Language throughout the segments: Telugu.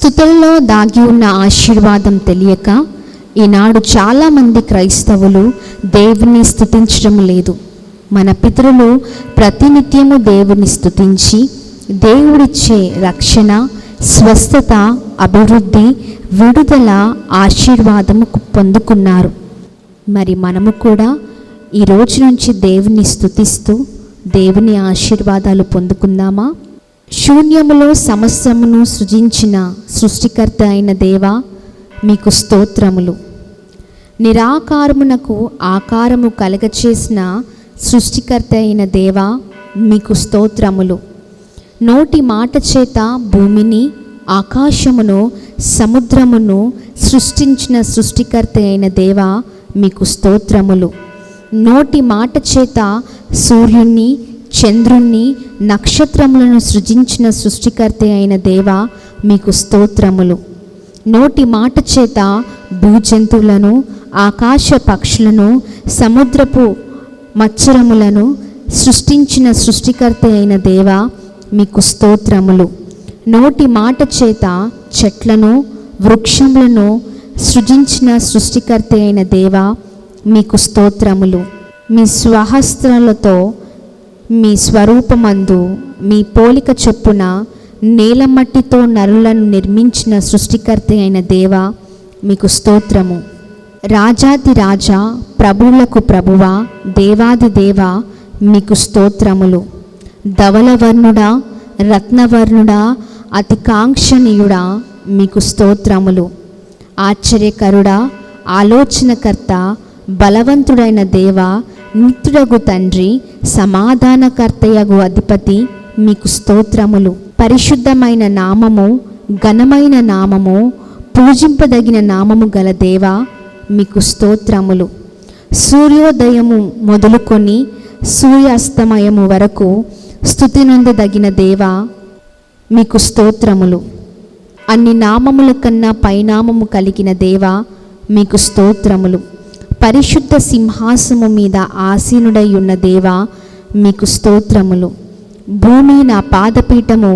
స్తుతులలో దాగి ఉన్న ఆశీర్వాదం తెలియక ఈనాడు చాలామంది క్రైస్తవులు దేవుని స్తుతించడం లేదు. మన పితరులు ప్రతినిత్యము దేవుని స్తుతించి దేవుడిచ్చే రక్షణ, స్వస్థత, అభివృద్ధి, విడుదల, ఆశీర్వాదము పొందుకున్నారు. మరి మనము కూడా ఈ రోజు నుంచి దేవుని స్తుతిస్తూ దేవుని ఆశీర్వాదాలు పొందుకుందామా? శూన్యములో సమస్తమును సృజించిన సృష్టికర్త అయిన దేవా, మీకు స్తోత్రములు. నిరాకారమునకు ఆకారము కలగచేసిన సృష్టికర్త అయిన దేవా, మీకు స్తోత్రములు. నోటి మాట చేత భూమిని, ఆకాశమును, సముద్రమును సృష్టించిన సృష్టికర్త అయిన దేవా, మీకు స్తోత్రములు. నోటి మాట చేత సూర్యుణ్ణి, చంద్రుణ్ణి, నక్షత్రములను సృజించిన సృష్టికర్త అయిన దేవా, మీకు స్తోత్రములు. నోటి మాట చేత భూజంతువులను, ఆకాశ పక్షులను, సముద్రపు మత్స్యములను సృష్టించిన సృష్టికర్త అయిన దేవా, మీకు స్తోత్రములు. నోటి మాట చేత చెట్లను, వృక్షములను సృజించిన సృష్టికర్త అయిన దేవా, మీకు స్తోత్రములు. మీ స్వహస్త్రాలతో మీ స్వరూపమందు మీ పోలిక చొప్పున నేలమట్టితో నరులను నిర్మించిన సృష్టికర్త అయిన దేవా, మీకు స్తోత్రము. రాజాది రాజా, ప్రభువులకు ప్రభువా, దేవాది దేవా, మీకు స్తోత్రములు. ధవలవర్ణుడా, రత్నవర్ణుడా, అతి కాంక్షణీయుడా, మీకు స్తోత్రములు. ఆశ్చర్యకరుడా, ఆలోచనకర్త, బలవంతుడైన దేవా, నిత్యుడగు తండ్రి, సమాధానకర్తయగు అధిపతి, మీకు స్తోత్రములు. పరిశుద్ధమైన నామము, ఘనమైన నామము, పూజింపదగిన నామము గల దేవా, మీకు స్తోత్రములు. సూర్యోదయము మొదలుకొని సూర్యాస్తమయము వరకు స్తుతి నొందదగిన దేవా, మీకు స్తోత్రములు. అన్ని నామముల కన్నా పైనామము కలిగిన దేవా, మీకు స్తోత్రములు. పరిశుద్ధ సింహాసనము మీద ఆసీనుడై ఉన్న దేవా, మీకు స్తోత్రములు. భూమి నా పాదపీఠము,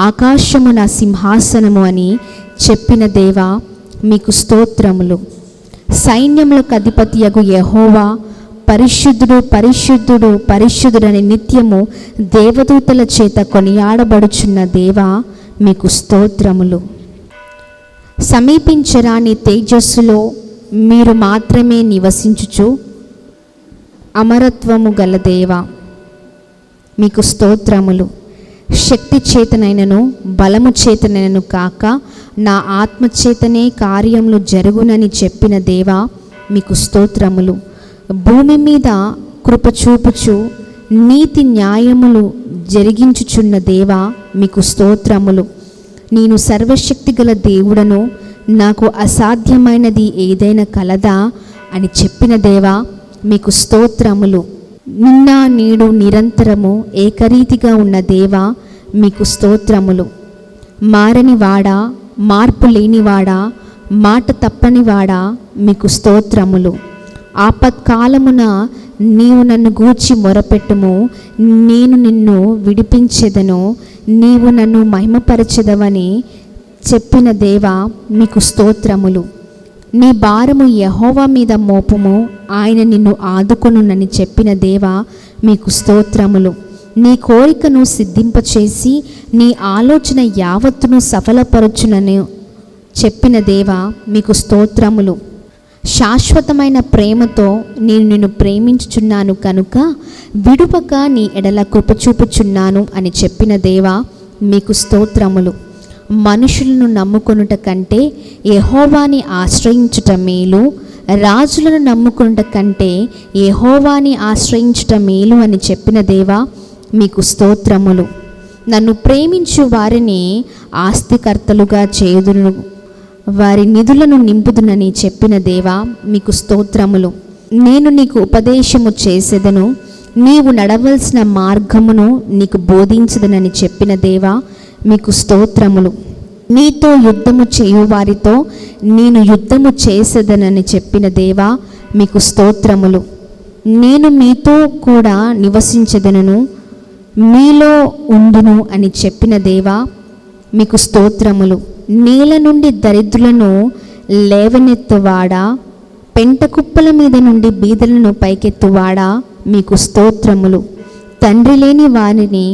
ఆకాశము నా సింహాసనము అని చెప్పిన దేవా, మీకు స్తోత్రములు. సైన్యములకు అధిపతియగు యెహోవా, పరిశుద్ధుడు, పరిశుద్ధుడు, పరిశుద్ధుడని నిత్యము దేవదూతల చేత కొనియాడబడుచున్న దేవా, మీకు స్తోత్రములు. సమీపించరాని తేజస్సులో మీరు మాత్రమే నివసించుచు అమరత్వము గల దేవా, మీకు స్తోత్రములు. శక్తి చేతనైనను బలము చేతనైనను కాక నా ఆత్మచేతనే కార్యములు జరుగునని చెప్పిన దేవా, మీకు స్తోత్రములు. భూమి మీద కృప చూపుచు నీతి న్యాయములు జరిగించుచున్న దేవా, మీకు స్తోత్రములు. నేను సర్వశక్తి గల దేవుడను, నాకు అసాధ్యమైనది ఏదైనా కలదా అని చెప్పిన దేవా, మీకు స్తోత్రములు. నిన్న నేడు నిరంతరము ఏకరీతిగా ఉన్న దేవా, మీకు స్తోత్రములు. మారనివాడా, మార్పు లేనివాడా, మాట తప్పనివాడా, మీకు స్తోత్రములు. ఆపత్కాలమున నీవు నన్ను గూర్చి మొరపెట్టుము, నేను నిన్ను విడిపించెదను, నీవు నన్ను మహిమపరచెదవని చెప్పిన దేవా, మీకు స్తోత్రములు. నీ భారము యెహోవా మీద మోపుము, ఆయన నిన్ను ఆదుకొనునని చెప్పిన దేవా, మీకు స్తోత్రములు. నీ కోరికను సిద్ధింపచేసి నీ ఆలోచన యావత్తును సఫలపరచునని చెప్పిన దేవా, మీకు స్తోత్రములు. శాశ్వతమైన ప్రేమతో నేను నిన్ను ప్రేమించుచున్నాను కనుక విడువక నీ ఎడల కృప చూపుచున్నాను అని చెప్పిన దేవా, మీకు స్తోత్రములు. మనుషులను నమ్ముకొనుట కంటే యెహోవాని ఆశ్రయించుట మేలు, రాజులను నమ్ముకొనుట కంటే యెహోవాని ఆశ్రయించుట మేలు అని చెప్పిన దేవా, మీకు స్తోత్రములు. నన్ను ప్రేమించు వారిని ఆస్తికర్తలుగా చేయుదును, వారి నిధులను నింపుదునని చెప్పిన దేవా, మీకు స్తోత్రములు. నేను నీకు ఉపదేశము చేసేదను, నీవు నడవలసిన మార్గమును నీకు బోధించదనని చెప్పిన దేవా, మీకు స్తోత్రములు. నీతో యుద్ధము చేయు వారితో నేను యుద్ధము చేసేదనని చెప్పిన దేవా, మీకు స్తోత్రములు. నేను మీతో కూడా నివసించదనను, మీలో ఉండును అని చెప్పిన దేవా, మీకు స్తోత్రములు. నేల నుండి దరిద్రులను లేవనెత్తువాడా, పెంట కుప్పల మీద నుండి బీదలను పైకెత్తువాడా, మీకు స్తోత్రములు. తండ్రి లేని వారిని,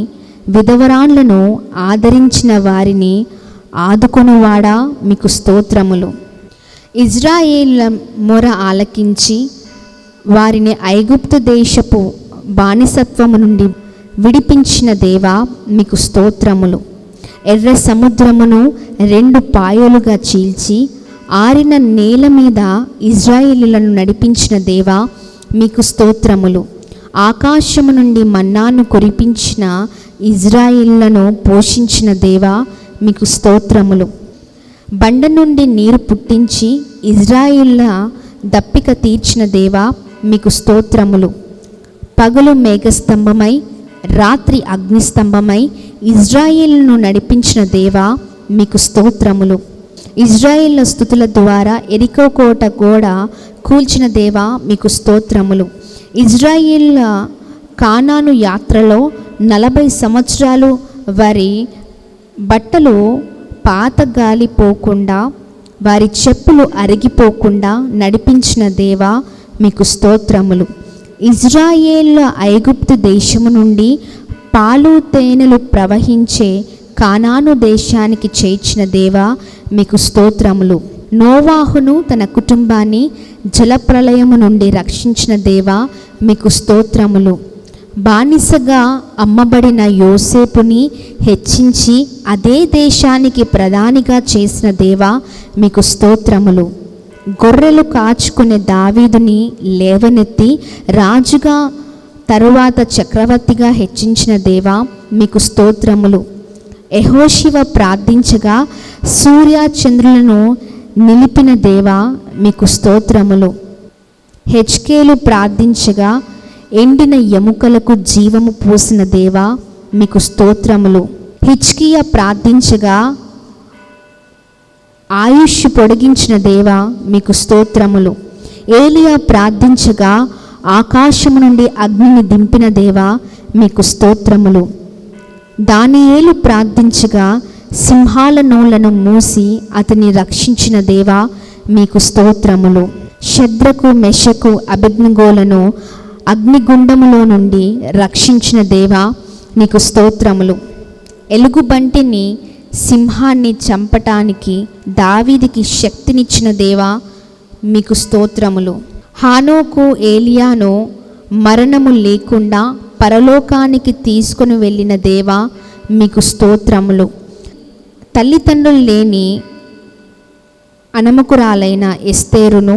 విధవరాండ్లను ఆదరించిన వారిని ఆదుకొనువాడా, మీకు స్తోత్రములు. ఇజ్రాయేలుల మొర ఆలకించి వారిని ఐగుప్తు దేశపు బానిసత్వము నుండి విడిపించిన దేవా, మీకు స్తోత్రములు. ఎర్ర సముద్రమును 2 పాయలుగా చీల్చి ఆరిన నేల మీద ఇజ్రాయేలీలను నడిపించిన దేవా, మీకు స్తోత్రములు. ఆకాశము నుండి మన్నాను కురిపించిన ఇజ్రాయేలీలను పోషించిన దేవా, మీకు స్తోత్రములు. బండ నుండి నీరు పుట్టించి ఇజ్రాయేలీల దప్పిక తీర్చిన దేవా, మీకు స్తోత్రములు. పగలు మేఘస్తంభమై రాత్రి అగ్నిస్తంభమై ఇజ్రాయేలును నడిపించిన దేవా, మీకు స్తోత్రములు. ఇజ్రాయేళ్ల స్తుతుల ద్వారా ఎరికో కోట గోడ కూల్చిన దేవా, మీకు స్తోత్రములు. ఇజ్రాయేళ్ల కానాను యాత్రలో 40 సంవత్సరాలు వారి బట్టలు పాత గాలిపోకుండా, వారి చెప్పులు అరిగిపోకుండా నడిపించిన దేవా, మీకు స్తోత్రములు. ఇజ్రాయేళ్ల ఐగుప్తు దేశము నుండి పాలు తేనెలు ప్రవహించే కానాను దేశానికి చేర్చిన దేవా, మీకు స్తోత్రములు. నోవాహును తన కుటుంబాన్ని జలప్రలయము నుండి రక్షించిన దేవా, మీకు స్తోత్రములు. బానిసగా అమ్మబడిన యోసేపుని హెచ్చించి అదే దేశానికి ప్రధానిగా చేసిన దేవా, మీకు స్తోత్రములు. గొర్రెలు కాచుకునే దావీదుని లేవనెత్తి రాజుగా తరువాత చక్రవర్తిగా హెచ్చించిన దేవా, మీకు స్తోత్రములు. యెహోషువ ప్రార్థించగా సూర్య చంద్రులను నిలిపిన దేవా, మీకు స్తోత్రములు. హెజ్కేలు ప్రార్థించగా ఎండిన ఎముకలకు జీవము పోసిన దేవా, మీకు స్తోత్రములు. హిజ్కియా ప్రార్థించగా ఆయుష్ పొడిగించిన దేవా, మీకు స్తోత్రములు. ఏలియా ప్రార్థించగా ఆకాశము నుండి అగ్నిని దింపిన దేవా, మీకు స్తోత్రములు. దానియేలు ప్రార్థించగా సింహాల నోళ్లను మూసి అతన్ని రక్షించిన దేవా, మీకు స్తోత్రములు. షద్రకు మెషకు అబేద్నెగోలను అగ్నిగుండములో నుండి రక్షించిన దేవా, నీకు స్తోత్రములు. ఎలుగుబంటిని సింహాన్ని చంపటానికి దావీదికి శక్తినిచ్చిన దేవా, మీకు స్తోత్రములు. హానోకు ఏలియాను మరణము లేకుండా పరలోకానికి తీసుకుని వెళ్ళిన దేవా, మీకు స్తోత్రములు. తల్లిదండ్రులు లేని అనమకురాలైన ఎస్తేరును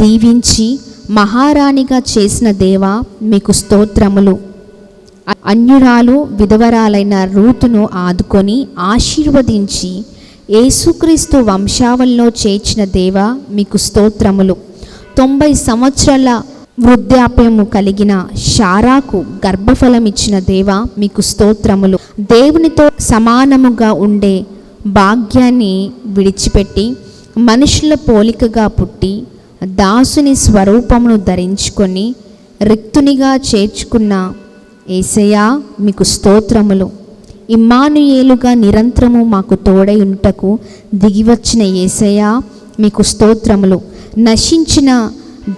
దీవించి మహారాణిగా చేసిన దేవా, మీకు స్తోత్రములు. అన్యురాలు విధవరాలైన రూతును ఆదుకొని ఆశీర్వదించి యేసుక్రీస్తు వంశావళిలో చేర్చిన దేవా, మీకు స్తోత్రములు. 90 సంవత్సరాల వృద్ధాప్యము కలిగిన శారాకు గర్భఫలం ఇచ్చిన దేవా, మీకు స్తోత్రములు. దేవునితో సమానముగా ఉండే భాగ్యాన్ని విడిచిపెట్టి మనుషుల పోలికగా పుట్టి దాసుని స్వరూపమును ధరించుకొని రిక్తునిగా చేర్చుకున్న యేసయ్యా, మీకు స్తోత్రములు. ఇమ్మానుయేలుగా నిరంతరము మాకు తోడై ఉంటకు దిగివచ్చిన యేసయ్యా, మీకు స్తోత్రములు. నశించిన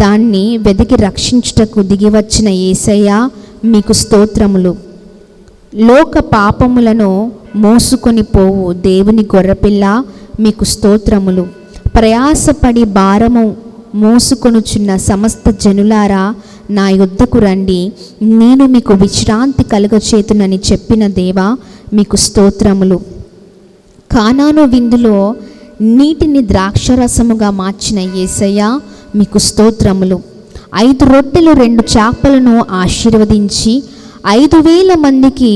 దాన్ని వెదికి రక్షించుటకు దిగివచ్చిన యేసయ్యా, మీకు స్తోత్రములు. లోక పాపములను మోసుకొని పోవు దేవుని గొర్రెపిల్ల, మీకు స్తోత్రములు. ప్రయాసపడి భారము మోసుకొనుచున్న సమస్త జనులారా నా యొద్దకు రండి, నేను మీకు విశ్రాంతి కలుగచేతునని చెప్పిన దేవా, మీకు స్తోత్రములు. కానాను విందులో నీటిని ద్రాక్షరసముగా మార్చిన యేసయ్యా, మీకు స్తోత్రములు. 5 రొట్టెలు 2 చేపలను ఆశీర్వదించి 5,000 మందికి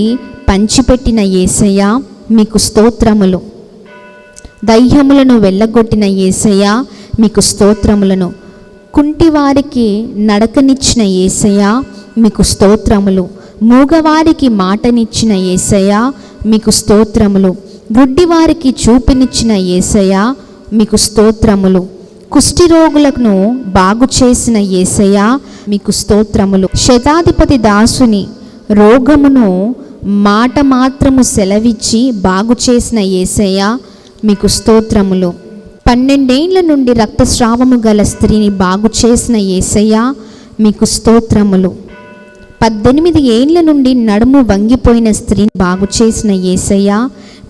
పంచిపెట్టిన యేసయ్యా, మీకు స్తోత్రములు. దయ్యములను వెళ్ళగొట్టిన యేసయ్యా, మీకు స్తోత్రములను. కుంటివారికి నడకనిచ్చిన యేసయ్యా, మీకు స్తోత్రములు. మూగవారికి మాటనిచ్చిన యేసయ్యా, మీకు స్తోత్రములు. గుడ్డివారికి చూపునిచ్చిన యేసయ్యా, మీకు స్తోత్రములు. కుష్ఠిరోగులను బాగు చేసిన యేసయ్యా, మీకు స్తోత్రములు. శతాధిపతి దాసుని రోగమును మాట మాత్రము సెలవిచ్చి బాగు చేసిన యేసయ్యా, మీకు స్తోత్రములు. 12 ఏండ్ల నుండి రక్తస్రావము గల స్త్రీని బాగు చేసిన యేసయ్య మీకు స్తోత్రములు. 18 ఏండ్ల నుండి నడుము వంగిపోయిన స్త్రీని బాగు చేసిన యేసయ్య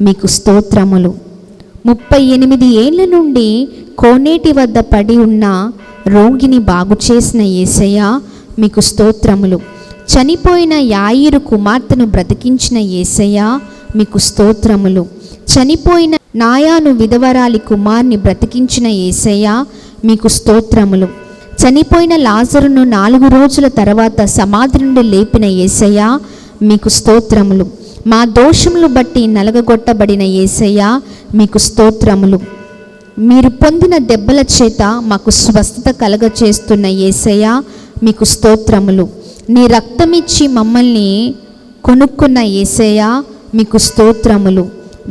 మీకు స్తోత్రములు. 38 ఏండ్ల నుండి కోనేటి వద్ద పడి ఉన్న రోగిని బాగు చేసిన యేసయ్య మీకు స్తోత్రములు. చనిపోయిన యాయిరు కుమార్తెను బ్రతికించిన యేసయ్య మీకు స్తోత్రములు. చనిపోయిన నాయాను విధవరాలి కుమార్ని బ్రతికించిన యేసయ్య మీకు స్తోత్రములు. చనిపోయిన లాజరును 4 రోజుల తర్వాత సమాధి నుండి లేపిన యేసయ్య మీకు స్తోత్రములు. మా దోషములు బట్టి నలగగొట్టబడిన యేసయ్య మీకు స్తోత్రములు. మీరు పొందిన దెబ్బల చేత మాకు స్వస్థత కలగచేస్తున్న యేసయ్య మీకు స్తోత్రములు. నీ రక్తమిచ్చి మమ్మల్ని కొనుక్కున్న యేసయ్య మీకు స్తోత్రములు.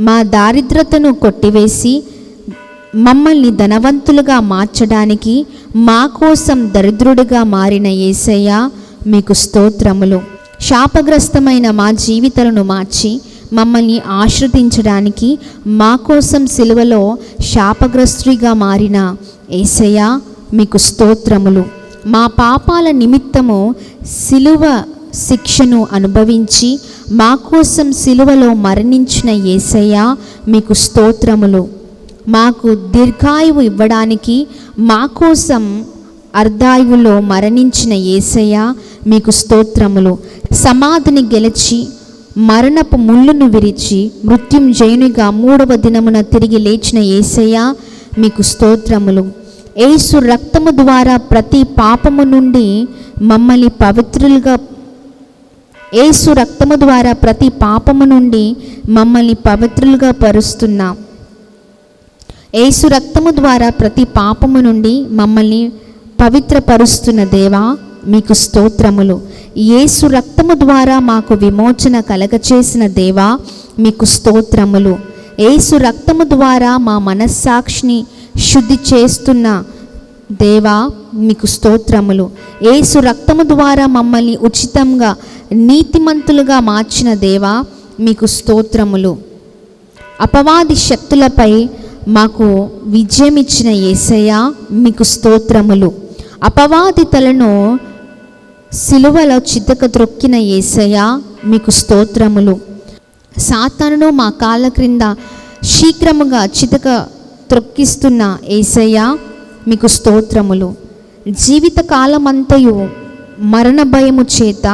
మా దారిద్రతను కొట్టివేసి మమ్మల్ని ధనవంతులుగా మార్చడానికి మా కోసం దరిద్రుడిగా మారిన యేసయ్య మీకు స్తోత్రములు. శాపగ్రస్తమైన మా జీవితాలను మార్చి మమ్మల్ని ఆశ్రదించడానికి మా కోసం సిలువలో శాపగ్రస్తుడిగా మారిన యేసయ్య మీకు స్తోత్రములు. మా పాపాల నిమిత్తము సిలువ శిక్షను అనుభవించి మా కోసం సిలువలో మరణించిన యేసయ్య మీకు స్తోత్రములు. మాకు దీర్ఘాయువు ఇవ్వడానికి మా కోసం అర్ధాయువులో మరణించిన యేసయ్య మీకు స్తోత్రములు. సమాధిని గెలిచి మరణపు ముళ్ళును విరిచి మృత్యుంజయునిగా 3వ దినమున తిరిగి లేచిన యేసయ్య మీకు స్తోత్రములు. యేసు రక్తము ద్వారా ప్రతి పాపము నుండి మమ్మల్ని పవిత్రులుగా యేసు రక్తము ద్వారా ప్రతి పాపము నుండి మమ్మల్ని పవిత్రులుగా పరుస్తున్నాం. యేసు రక్తము ద్వారా ప్రతి పాపము నుండి మమ్మల్ని పవిత్రపరుస్తున్న దేవా మీకు స్తోత్రములు. యేసు రక్తము ద్వారా మాకు విమోచన కలగచేసిన దేవా మీకు స్తోత్రములు. యేసు రక్తము ద్వారా మా మనస్సాక్షిని శుద్ధి చేస్తున్న దేవా మీకు స్తోత్రములు. యేసు రక్తము ద్వారా మమ్మల్ని ఉచితంగా నీతిమంతులుగా మార్చిన దేవా మీకు స్తోత్రములు. అపవాది శక్తులపై మాకు విజయం ఇచ్చిన యేసయ్య మీకు స్తోత్రములు. అపవాది తలను సిలువలో చితక త్రొక్కిన యేసయ్య మీకు స్తోత్రములు. సాతానును మా కాళ్ళ క్రింద శీఘ్రముగా చితక త్రొక్కిస్తున్న యేసయ్య మీకు స్తోత్రములు. జీవితకాలమంతయు మరణ భయము చేత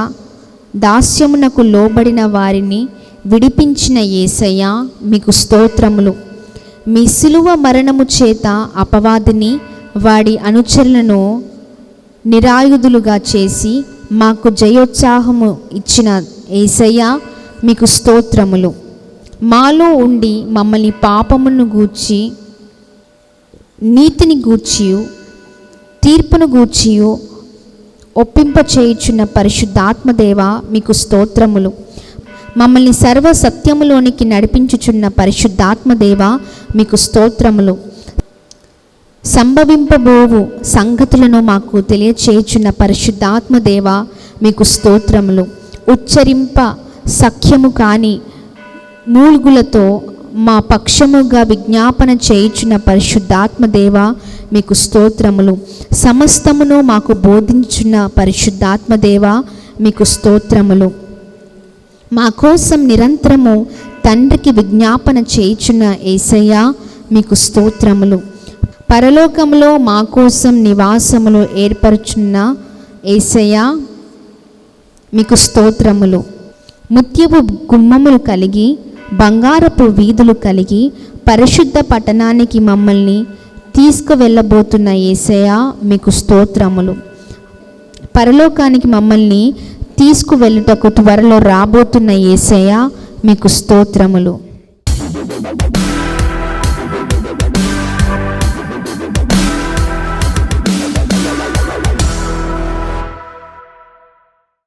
దాస్యమునకు లోబడిన వారిని విడిపించిన యేసయ్య మీకు స్తోత్రములు. మీ సిలువ మరణము చేత అపవాదిని వాడి అనుచరులను నిరాయుధులుగా చేసి మాకు జయోత్సాహము ఇచ్చిన యేసయ్య మీకు స్తోత్రములు. మాలో ఉండి మమ్మల్ని పాపమును గూర్చి నీతిని గూర్చియు తీర్పును గూర్చియు ఒప్పింపచేయుచున్న పరిశుద్ధాత్మదేవ మీకు స్తోత్రములు. మమ్మల్ని సర్వ సత్యములోనికి నడిపించుచున్న పరిశుద్ధాత్మదేవ మీకు స్తోత్రములు. సంభవింపబోవు సంగతులను మాకు తెలియచేయుచున్న పరిశుద్ధాత్మదేవ మీకు స్తోత్రములు. ఉచ్చరింప సఖ్యము కాని మూల్గులతో మా పక్షముగా విజ్ఞాపన చేయుచున్న పరిశుద్ధాత్మదేవ మీకు స్తోత్రములు. సమస్తమును మాకు బోధించున్న పరిశుద్ధాత్మదేవ మీకు స్తోత్రములు. మా కోసం నిరంతరము తండ్రికి విజ్ఞాపన చేయుచున్న యేసయ్య మీకు స్తోత్రములు. పరలోకములో మా కోసం నివాసములు ఏర్పరచున్న యేసయ్య మీకు స్తోత్రములు. ముత్యపు గుమ్మములు కలిగి బంగారపు వీధులు కలిగి పరిశుద్ధ పట్టణానికి మమ్మల్ని తీసుకువెళ్ళబోతున్న యేసయ్య మీకు స్తోత్రములు. పరలోకానికి మమ్మల్ని తీసుకువెళ్ళుటకు త్వరలో రాబోతున్న యేసయ్య మీకు స్తోత్రములు.